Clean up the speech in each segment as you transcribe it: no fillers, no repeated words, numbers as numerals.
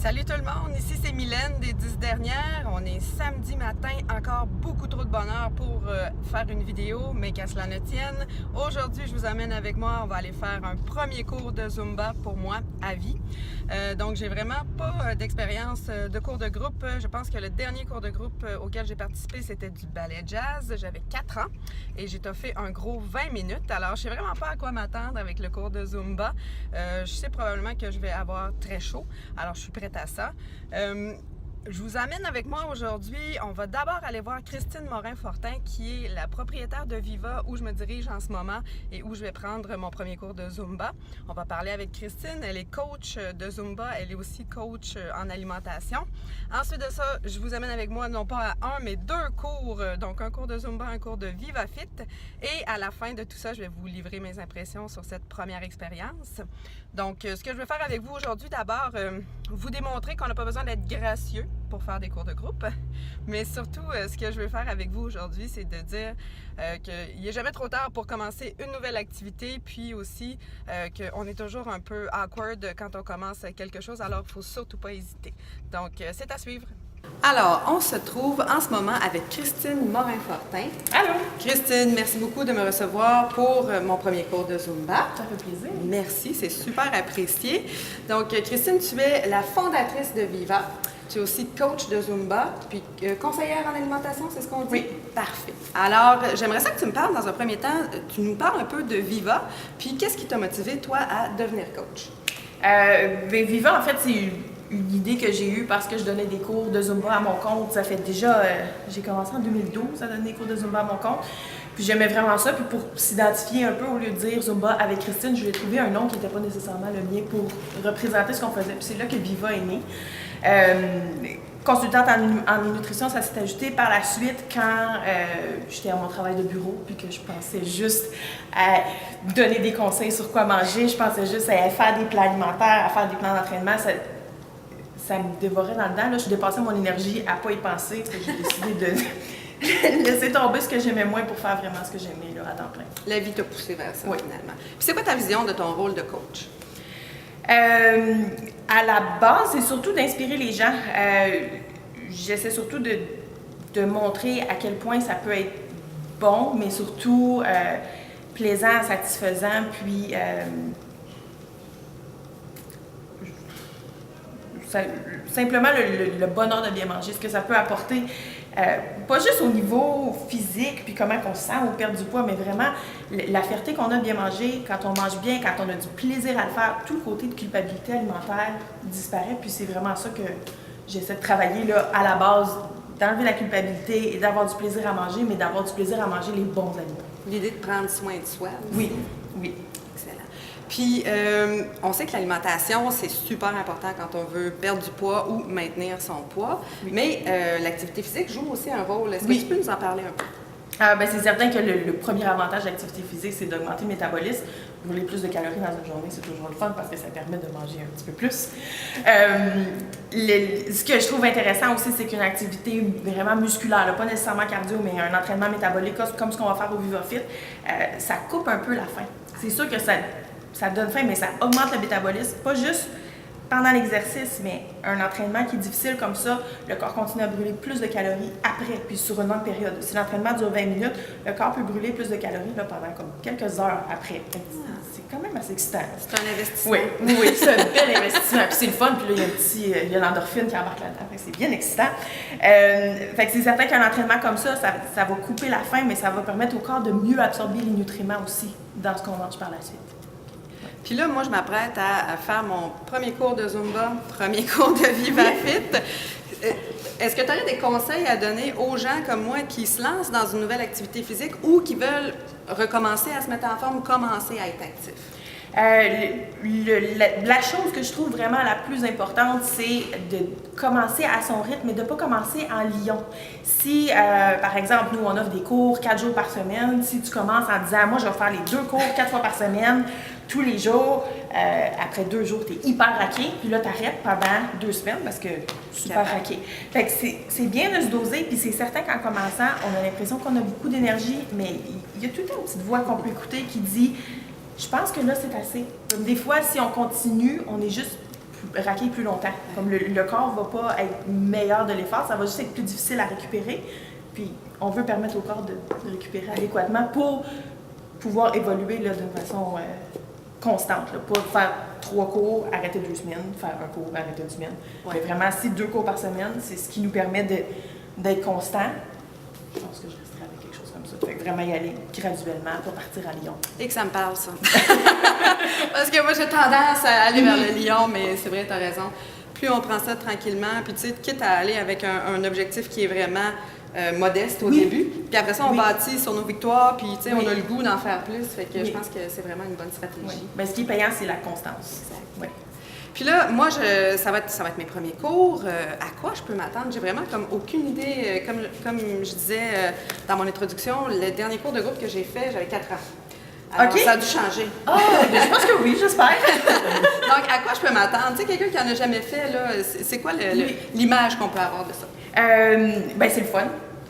Salut tout le monde, ici c'est Mylène des 10 dernières. On est samedi matin, encore beaucoup trop de bonheur pour faire une vidéo, mais qu'à cela ne tienne. Aujourd'hui, je vous amène avec moi, on va aller faire un premier cours de Zumba pour moi à vie. Donc j'ai vraiment pas d'expérience de cours de groupe. Je pense que le dernier cours de groupe auquel j'ai participé, c'était du ballet jazz. J'avais 4 ans et j'ai toffé un gros 20 minutes. Alors je sais vraiment pas à quoi m'attendre avec le cours de Zumba. Je sais probablement que je vais avoir très chaud. Alors je suis prête à ça. Je vous amène avec moi aujourd'hui. On va d'abord aller voir Christine Morin-Fortin, qui est la propriétaire de Viva, où je me dirige en ce moment et où je vais prendre mon premier cours de Zumba. On va parler avec Christine. Elle est coach de Zumba. Elle est aussi coach en alimentation. Ensuite de ça, je vous amène avec moi non pas à un, mais 2 cours. Donc un cours de Zumba, un cours de Viva Fit. Et à la fin de tout ça, je vais vous livrer mes impressions sur cette première expérience. Donc, ce que je vais faire avec vous aujourd'hui, d'abord, vous démontrer qu'on n'a pas besoin d'être gracieux pour faire des cours de groupe. Mais surtout, ce que je veux faire avec vous aujourd'hui, c'est de dire qu'il n'est jamais trop tard pour commencer une nouvelle activité, puis aussi qu'on est toujours un peu awkward quand on commence quelque chose, alors il ne faut surtout pas hésiter. Donc, c'est à suivre. Alors, on se trouve en ce moment avec Christine Morin-Fortin. Allô! Christine, merci beaucoup de me recevoir pour mon premier cours de Zumba. Ça fait plaisir. Merci, c'est super apprécié. Donc, Christine, tu es la fondatrice de Viva. Tu es aussi coach de Zumba, puis conseillère en alimentation, c'est ce qu'on dit? Oui. Parfait. Alors, j'aimerais ça que tu me parles dans un premier temps, tu nous parles un peu de Viva, puis qu'est-ce qui t'a motivé, toi, à devenir coach? Viva, en fait, c'est une idée que j'ai eue parce que je donnais des cours de Zumba à mon compte. Ça fait déjà, j'ai commencé en 2012 à donner des cours de Zumba à mon compte. Puis j'aimais vraiment ça. Puis pour s'identifier un peu, au lieu de dire Zumba avec Christine, je lui ai trouvé un nom qui n'était pas nécessairement le mien pour représenter ce qu'on faisait. Puis c'est là que Viva est née. Consultante en nutrition, ça s'est ajouté par la suite quand j'étais à mon travail de bureau puis que je pensais juste à donner des conseils sur quoi manger. Je pensais juste à faire des plans alimentaires, à faire des plans d'entraînement. Ça me dévorait dans le dedans. Là, je dépassais mon énergie à pas y penser. J'ai décidé de laisser tomber ce que j'aimais moins pour faire vraiment ce que j'aimais là, à temps plein. La vie t'a poussé vers ça, Oui. finalement. Puis c'est quoi ta vision de ton rôle de coach? À la base, c'est surtout d'inspirer les gens. J'essaie surtout de montrer à quel point ça peut être bon, mais surtout plaisant, satisfaisant, puis simplement le bonheur de bien manger, ce que ça peut apporter, pas juste au niveau physique, puis comment on se sent ou perdre du poids, mais vraiment la fierté qu'on a de bien manger, quand on mange bien, quand on a du plaisir à le faire, tout le côté de culpabilité alimentaire disparaît, puis c'est vraiment ça que j'essaie de travailler là, à la base, d'enlever la culpabilité et d'avoir du plaisir à manger, mais d'avoir du plaisir à manger les bons aliments. L'idée de prendre soin de soi aussi. Oui, oui. Excellent. Puis, on sait que l'alimentation, c'est super important quand on veut perdre du poids ou maintenir son poids. Oui. Mais l'activité physique joue aussi un rôle. Est-ce que Oui. tu peux nous en parler un peu? C'est certain que le premier avantage de l'activité physique, c'est d'augmenter le métabolisme. Brûler plus de calories dans une journée, c'est toujours le fun parce que ça permet de manger un petit peu plus. Ce que je trouve intéressant aussi, c'est qu'une activité vraiment musculaire, là, pas nécessairement cardio, mais un entraînement métabolique comme ce qu'on va faire au Viva Fit, ça coupe un peu la faim. C'est sûr que ça donne faim, mais ça augmente le métabolisme, pas juste pendant l'exercice, mais un entraînement qui est difficile comme ça, le corps continue à brûler plus de calories après, puis sur une longue période. Si l'entraînement dure 20 minutes, le corps peut brûler plus de calories là, pendant comme quelques heures après. C'est quand même assez excitant. C'est un investissement. Oui, c'est un bel investissement. Puis c'est le fun, puis là, il y a l'endorphine qui embarque là-dedans. C'est bien excitant. Fait que c'est certain qu'un entraînement comme ça va couper la faim, mais ça va permettre au corps de mieux absorber les nutriments aussi dans ce qu'on mange par la suite. Puis là, moi, je m'apprête à faire mon premier cours de Zumba, premier cours de Viva Fit. Est-ce que tu aurais des conseils à donner aux gens comme moi qui se lancent dans une nouvelle activité physique ou qui veulent recommencer à se mettre en forme ou commencer à être actifs? La chose que je trouve vraiment la plus importante, c'est de commencer à son rythme et de ne pas commencer en lion. Si, par exemple, nous, on offre des cours 4 jours par semaine, si tu commences en disant « moi, je vais faire les 2 cours 4 fois par semaine, tous les jours, après 2 jours, tu es hyper raqué, puis là, tu arrêtes pendant 2 semaines parce que super raqué. » Fait que c'est bien de se doser, puis c'est certain qu'en commençant, on a l'impression qu'on a beaucoup d'énergie, mais il y a tout le temps une petite voix qu'on peut écouter qui dit « je pense que là, c'est assez. » Des fois, si on continue, on est juste raquer plus longtemps. Comme le corps ne va pas être meilleur de l'effort, ça va juste être plus difficile à récupérer. Puis on veut permettre au corps de récupérer adéquatement pour pouvoir évoluer là, d'une façon constante. Là. Pas faire 3 cours, arrêter 2 semaines, faire un cours, arrêter 1 semaine. Mais vraiment, si 2 cours par semaine, c'est ce qui nous permet d'être constant. Je pense que je resterai avec quelque chose comme ça. Fait que vraiment y aller graduellement, pas partir à Lyon. Et que ça me parle, ça. Parce que moi, j'ai tendance à aller vers le Lyon, mais c'est vrai, tu as raison. Plus on prend ça tranquillement, puis tu sais, quitte à aller avec un objectif qui est vraiment modeste au début, puis après ça, on bâtit sur nos victoires, puis tu sais, on a le goût d'en faire plus. Fait que je pense que c'est vraiment une bonne stratégie. Bien, ce qui est payant, c'est la constance. Exact. Oui. Puis là, moi, ça va être mes premiers cours. À quoi je peux m'attendre? J'ai vraiment comme aucune idée. Comme je disais dans mon introduction, le dernier cours de groupe que j'ai fait, j'avais 4 ans. Alors, ça a dû changer. Ah, je pense que oui, j'espère. Donc, à quoi je peux m'attendre? Tu sais, quelqu'un qui n'en a jamais fait, là, c'est quoi l'image qu'on peut avoir de ça? Ben, c'est le fun.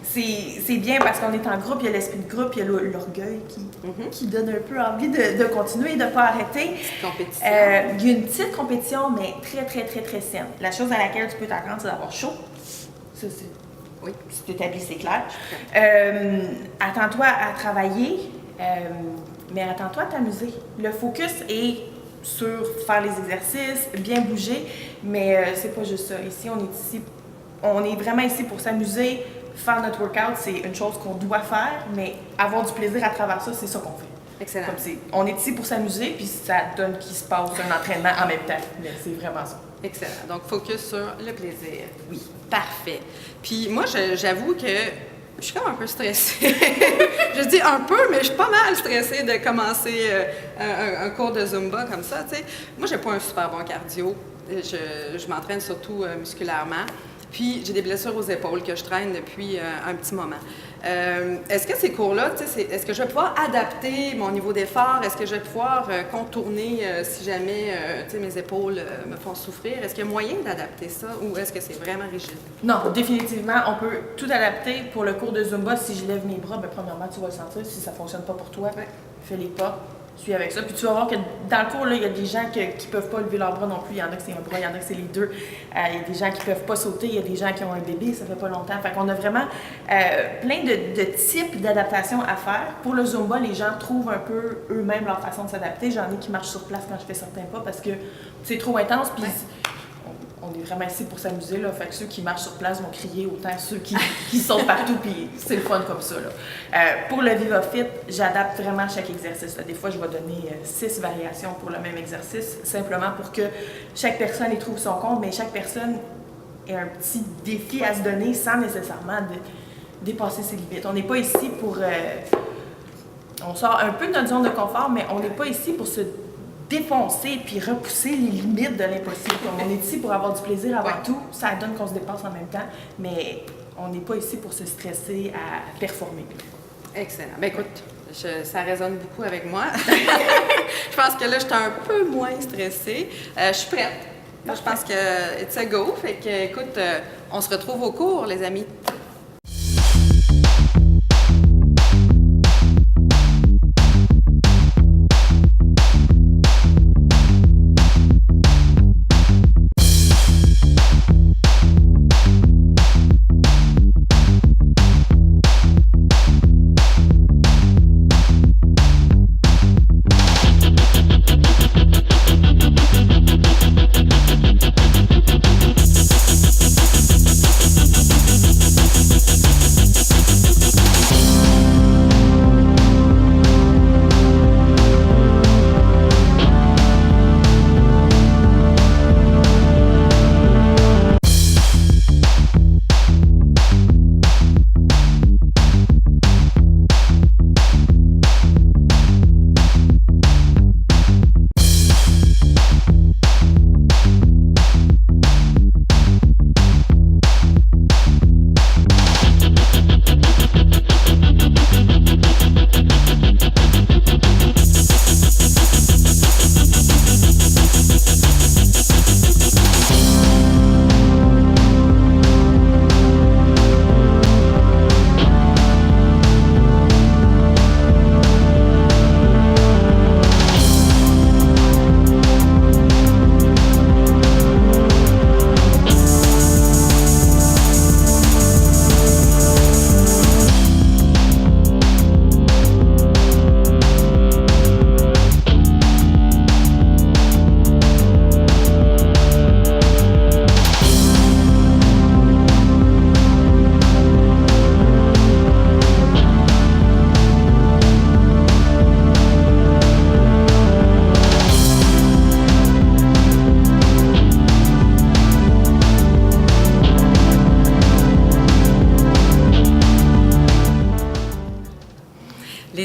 C'est bien parce qu'on est en groupe, il y a l'esprit de groupe, il y a l'orgueil qui donne un peu envie de continuer et de ne pas arrêter. Petite compétition. Il y a une petite compétition, mais très, très, très, très saine. La chose à laquelle tu peux t'attendre, c'est d'avoir chaud. Ça, c'est... Oui, c'est établi, c'est clair. Attends-toi à travailler, mais attends-toi à t'amuser. Le focus est sur faire les exercices, bien bouger, mais c'est pas juste ça. Ici, on est vraiment ici pour s'amuser. Faire notre workout, c'est une chose qu'on doit faire, mais avoir du plaisir à travers ça, c'est ça qu'on fait. Excellent. On est ici pour s'amuser, puis ça donne qu'il se passe un entraînement en même temps. Mais c'est vraiment ça. Excellent. Donc, focus sur le plaisir. Oui. Parfait. Puis moi, j'avoue que je suis comme un peu stressée. Je dis un peu, mais je suis pas mal stressée de commencer un cours de Zumba comme ça, tu sais. Moi, j'ai pas un super bon cardio. Je m'entraîne surtout musculairement. Puis, j'ai des blessures aux épaules que je traîne depuis un petit moment. Est-ce que ces cours-là, est-ce que je vais pouvoir adapter mon niveau d'effort? Est-ce que je vais pouvoir contourner si jamais mes épaules me font souffrir? Est-ce qu'il y a moyen d'adapter ça ou est-ce que c'est vraiment rigide? Non, définitivement, on peut tout adapter. Pour le cours de Zumba, si je lève mes bras, bien, premièrement, tu vas le sentir. Si ça ne fonctionne pas pour toi, fais les pas. Suis avec ça. Puis tu vas voir que dans le cours, là, il y a des gens qui ne peuvent pas lever leurs bras non plus. Il y en a que c'est un bras, il y en a que c'est les deux. Il y a des gens qui ne peuvent pas sauter, il y a des gens qui ont un bébé, ça fait pas longtemps. Fait qu'on a vraiment plein de types d'adaptations à faire. Pour le Zumba, les gens trouvent un peu eux-mêmes leur façon de s'adapter. J'en ai qui marchent sur place quand je fais certains pas parce que c'est trop intense. Puis on est vraiment ici pour s'amuser, là. Fait que ceux qui marchent sur place vont crier autant ceux qui sautent partout, puis c'est le fun comme ça, là. Pour le VivaFit, j'adapte vraiment chaque exercice, là. Des fois, je vais donner 6 variations pour le même exercice, simplement pour que chaque personne y trouve son compte, mais chaque personne ait un petit défi à se donner sans nécessairement dépasser ses limites. On n'est pas ici pour... on sort un peu de notre zone de confort, mais on n'est pas ici pour se défoncer puis repousser les limites de l'impossible. On est ici pour avoir du plaisir avant tout. Ça donne qu'on se dépasse en même temps, mais on n'est pas ici pour se stresser à performer. Excellent. Bien, écoute, ça résonne beaucoup avec moi. Je pense que là, je suis un peu moins stressée. Je suis prête. Je pense que it's a go. Fait que, écoute, on se retrouve au cours, les amis.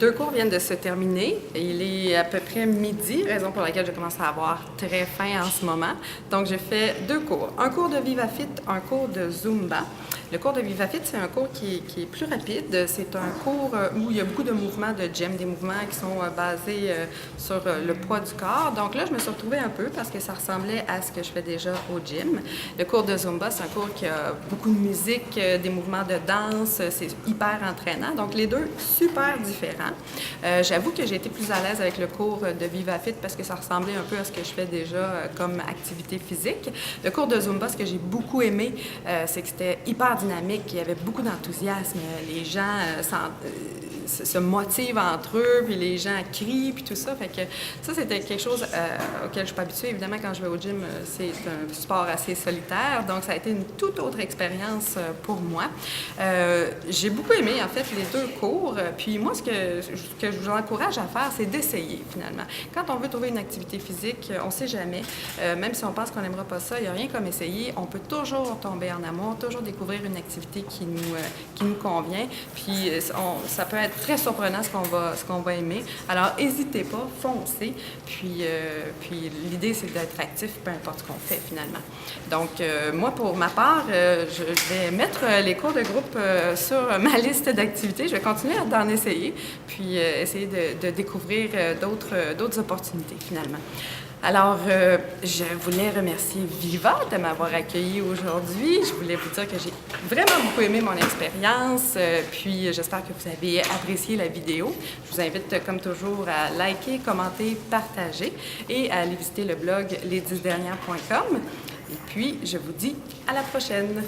2 cours viennent de se terminer. Il est à peu près midi, raison pour laquelle je commence à avoir très faim en ce moment. Donc, j'ai fait 2 cours. Un cours de VivaFit, un cours de Zumba. Le cours de VivaFit, c'est un cours qui est plus rapide. C'est un cours où il y a beaucoup de mouvements de gym, des mouvements qui sont basés sur le poids du corps. Donc là, je me suis retrouvée un peu parce que ça ressemblait à ce que je fais déjà au gym. Le cours de Zumba, c'est un cours qui a beaucoup de musique, des mouvements de danse. C'est hyper entraînant. Donc les deux, super différents. J'avoue que j'ai été plus à l'aise avec le cours de VivaFit parce que ça ressemblait un peu à ce que je fais déjà comme activité physique. Le cours de Zumba, ce que j'ai beaucoup aimé, c'est que c'était hyper dynamique, il y avait beaucoup d'enthousiasme, les gens se motivent entre eux, puis les gens crient, puis tout ça. Fait que ça, c'était quelque chose auquel je ne suis pas habituée. Évidemment, quand je vais au gym, c'est un sport assez solitaire, donc ça a été une toute autre expérience pour moi. J'ai beaucoup aimé, en fait, les 2 cours. Puis moi, ce que je vous encourage à faire, c'est d'essayer, finalement. Quand on veut trouver une activité physique, on ne sait jamais. Même si on pense qu'on n'aimera pas ça, il n'y a rien comme essayer. On peut toujours tomber en amour, toujours découvrir une activité qui nous convient. Puis ça peut être très surprenant ce qu'on va aimer. Alors, n'hésitez pas, foncez. Puis l'idée, c'est d'être actif, peu importe ce qu'on fait, finalement. Donc, moi, pour ma part, je vais mettre les cours de groupe sur ma liste d'activités. Je vais continuer d'en essayer, puis essayer de découvrir d'autres opportunités, finalement. Alors, je voulais remercier Viva de m'avoir accueilli aujourd'hui. Je voulais vous dire que j'ai vraiment beaucoup aimé mon expérience, puis j'espère que vous avez apprécié la vidéo. Je vous invite, comme toujours, à liker, commenter, partager et à aller visiter le blog les10dernières.com. Et puis, je vous dis à la prochaine!